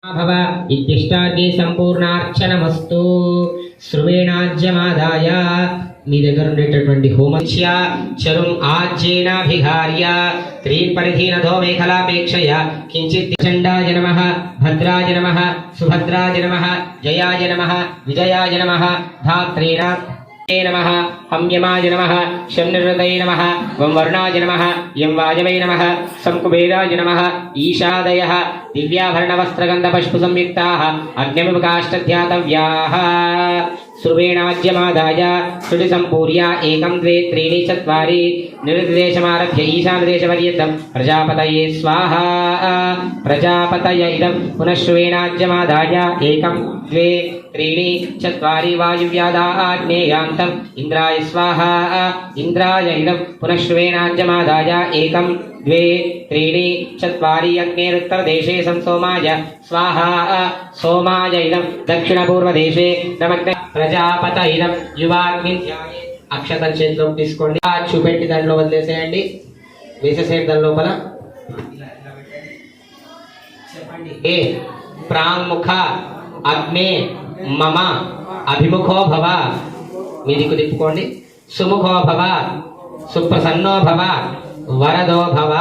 भव इत्तिष्टार्गे संपूर्णार्चनमस्तु श्रुवेणाज्यमादाय మీ దగ్గర ఉండేటటువంటి హోమస్య చరుం ఆజ్యేనాభిఘార్య త్రీపరిధీనధో మేఖలాపేక్షయ కించిత్ చండాయ నమః భద్రాయ నమః సుభద్రాయ నమః జయాయ నమః విజయాయ నమః ధాత్రేణ नमः हम्यमाय नमः शम्निर्वृतये नमः वं वर्णाय नमः यं वायवे नमः संकुबेराय नमः ईशादयः दिव्याभरणवस्त्रगन्धपुष्पसंयुक्ताः अग्निमिव काष्ठध्यातव्याः श्रुवेणाज्यमादाय श्रुति सम्पूर्य 1 2 3 4 निर्देशमारभ्य ईशानदेशपर्यन्तं प्रजापतये स्वाहा प्रजापतय इदं पुनः श्रुवेणाज्यमादाय 1 2 त्रीणि चत्वारि वायुव्यादाग्नेयान्तम् इन्द्राय स्वाहा इन्द्राय इदं पुनः श्रुवेणाज्यमादाय 1 2 त्रीणि चत्वारि अग्नेरुत्तरदेशे सोमाय स्वाहा सोमाय इदं दक्षिणपूर्वदेशे नमग्ने प्रजापतये इदं युवाग्निं అక్షతల చేతిలోకి తీసుకోండి చూపెట్టి దాంట్లో వదిలేసేయండి వేసేసేయండి దాని లోపల చెప్పండి ఏ ప్రాంముఖ అగ్నే మమ అభిముఖో భవ మీ దిక్కు తిప్పుకోండి సుముఖో భవ సుప్రసన్నో భవ వరదో భవ